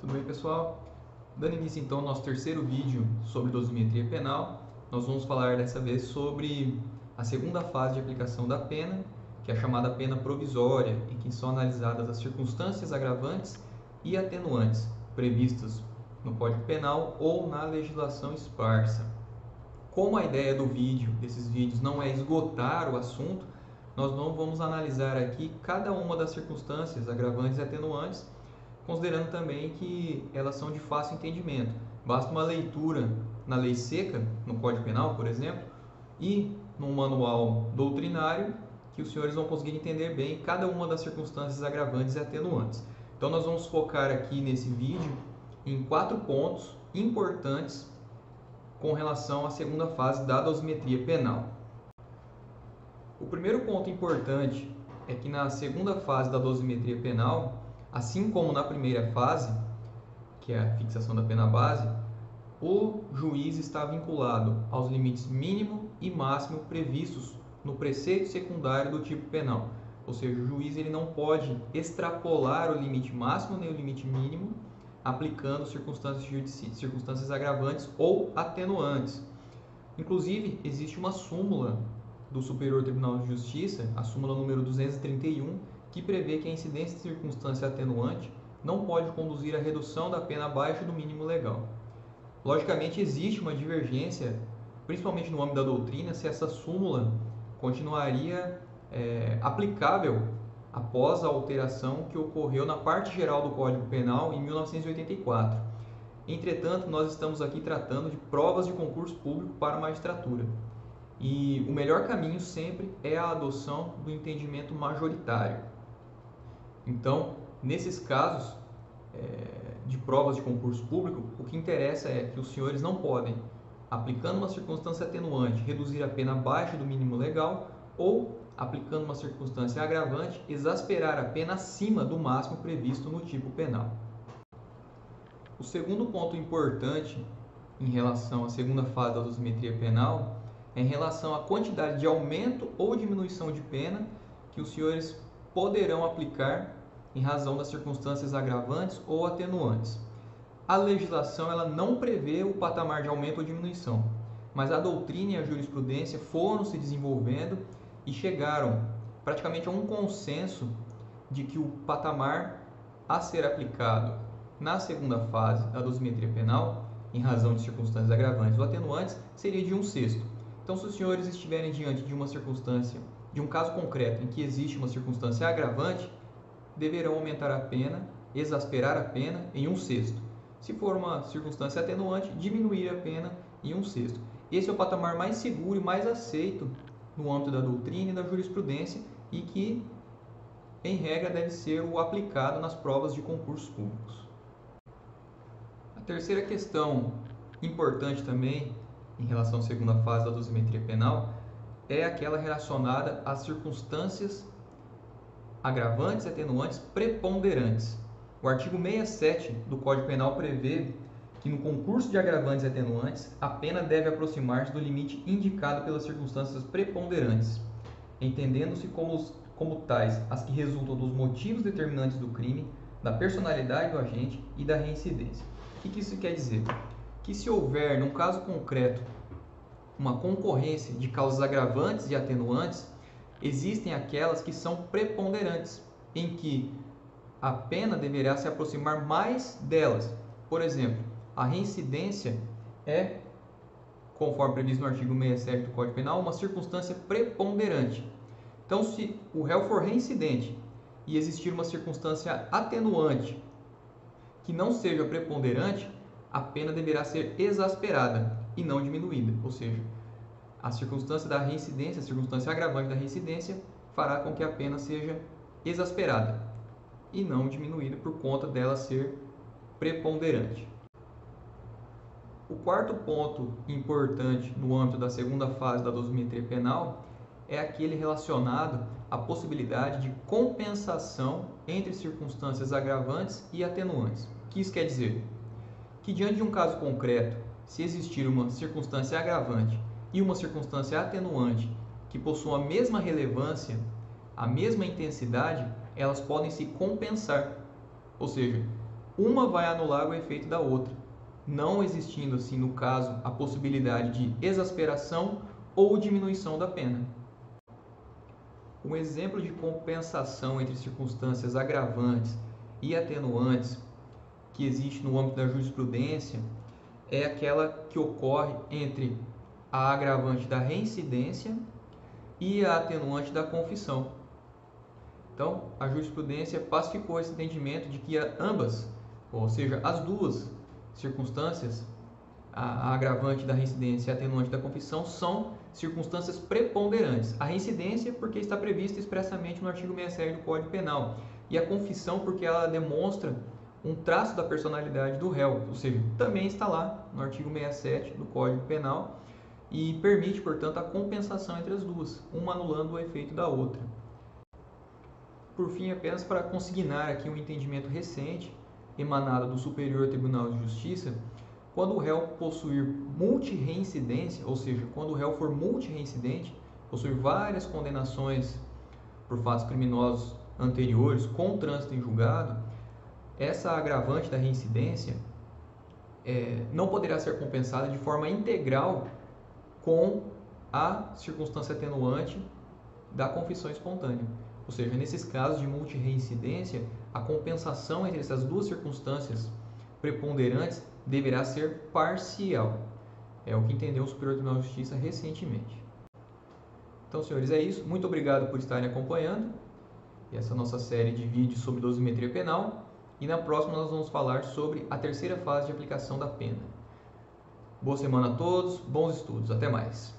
Tudo bem, pessoal? Dando início então ao nosso terceiro vídeo sobre dosimetria penal, nós vamos falar dessa vez sobre a segunda fase de aplicação da pena, que é a chamada pena provisória, em que são analisadas as circunstâncias agravantes e atenuantes previstas no Código Penal ou na legislação esparsa. Como a ideia desses vídeos não é esgotar o assunto, nós não vamos analisar aqui cada uma das circunstâncias agravantes e atenuantes, considerando também que elas são de fácil entendimento. Basta uma leitura na lei seca, no Código Penal, por exemplo, e num manual doutrinário, que os senhores vão conseguir entender bem cada uma das circunstâncias agravantes e atenuantes. Então nós vamos focar aqui nesse vídeo em 4 pontos importantes com relação à segunda fase da dosimetria penal. O primeiro ponto importante é que na segunda fase da dosimetria penal, assim como na primeira fase, que é a fixação da pena base, o juiz está vinculado aos limites mínimo e máximo previstos no preceito secundário do tipo penal. Ou seja, o juiz ele não pode extrapolar o limite máximo nem o limite mínimo, aplicando circunstâncias agravantes ou atenuantes. Inclusive, existe uma súmula do Superior Tribunal de Justiça, a súmula número 231, que prevê que a incidência de circunstância atenuante não pode conduzir à redução da pena abaixo do mínimo legal. Logicamente, existe uma divergência, principalmente no âmbito da doutrina, se essa súmula continuaria aplicável após a alteração que ocorreu na parte geral do Código Penal em 1984. Entretanto, nós estamos aqui tratando de provas de concurso público para a magistratura. E o melhor caminho sempre é a adoção do entendimento majoritário. Então, nesses casos de provas de concurso público, o que interessa é que os senhores não podem, aplicando uma circunstância atenuante, reduzir a pena abaixo do mínimo legal ou, aplicando uma circunstância agravante, exasperar a pena acima do máximo previsto no tipo penal. O segundo ponto importante em relação à segunda fase da dosimetria penal é em relação à quantidade de aumento ou diminuição de pena que os senhores poderão aplicar em razão das circunstâncias agravantes ou atenuantes. A legislação ela não prevê o patamar de aumento ou diminuição, mas a doutrina e a jurisprudência foram se desenvolvendo e chegaram praticamente a um consenso de que o patamar a ser aplicado na segunda fase da dosimetria penal, em razão de circunstâncias agravantes ou atenuantes, seria de 1/6. Então, se os senhores estiverem diante de uma circunstância, de um caso concreto em que existe uma circunstância agravante, deverão aumentar a pena, exasperar a pena em 1/6. Se for uma circunstância atenuante, diminuir a pena em 1/6. Esse é o patamar mais seguro e mais aceito no âmbito da doutrina e da jurisprudência e que, em regra, deve ser o aplicado nas provas de concursos públicos. A terceira questão importante também em relação à segunda fase da dosimetria penal é aquela relacionada às circunstâncias agravantes e atenuantes preponderantes. O artigo 67 do Código Penal prevê que no concurso de agravantes e atenuantes a pena deve aproximar-se do limite indicado pelas circunstâncias preponderantes, entendendo-se como tais as que resultam dos motivos determinantes do crime, da personalidade do agente e da reincidência. O que isso quer dizer? Que se houver, num caso concreto, uma concorrência de causas agravantes e atenuantes, existem aquelas que são preponderantes, em que a pena deverá se aproximar mais delas. Por exemplo, a reincidência é, conforme previsto no artigo 67 do Código Penal, uma circunstância preponderante. Então, se o réu for reincidente e existir uma circunstância atenuante que não seja preponderante, a pena deverá ser exasperada e não diminuída. Ou seja, a circunstância da reincidência, a circunstância agravante da reincidência, fará com que a pena seja exasperada e não diminuída por conta dela ser preponderante. O quarto ponto importante no âmbito da segunda fase da dosimetria penal é aquele relacionado à possibilidade de compensação entre circunstâncias agravantes e atenuantes. O que isso quer dizer? Que diante de um caso concreto, se existir uma circunstância agravante e uma circunstância atenuante que possuam a mesma relevância, a mesma intensidade, elas podem se compensar. Ou seja, uma vai anular o efeito da outra, não existindo, assim, no caso, a possibilidade de exasperação ou diminuição da pena. Um exemplo de compensação entre circunstâncias agravantes e atenuantes que existe no âmbito da jurisprudência é aquela que ocorre entre a agravante da reincidência e a atenuante da confissão. Então, a jurisprudência pacificou esse entendimento de que ambas, ou seja, as duas circunstâncias, a agravante da reincidência e a atenuante da confissão, são circunstâncias preponderantes. A reincidência porque está prevista expressamente no artigo 67 do Código Penal, e a confissão porque ela demonstra um traço da personalidade do réu, ou seja, também está lá no artigo 67 do Código Penal e permite, portanto, a compensação entre as duas, uma anulando o efeito da outra. Por fim, apenas para consignar aqui um entendimento recente, emanado do Superior Tribunal de Justiça, quando o réu possuir multirreincidência, ou seja, quando o réu for multirreincidente, possuir várias condenações por fatos criminosos anteriores com trânsito em julgado, essa agravante da reincidência não poderá ser compensada de forma integral com a circunstância atenuante da confissão espontânea. Ou seja, nesses casos de multirreincidência, a compensação entre essas duas circunstâncias preponderantes deverá ser parcial. É o que entendeu o Superior Tribunal de Justiça recentemente. Então, senhores, é isso. Muito obrigado por estarem acompanhando essa nossa série de vídeos sobre dosimetria penal. E na próxima nós vamos falar sobre a terceira fase de aplicação da pena. Boa semana a todos, bons estudos, até mais!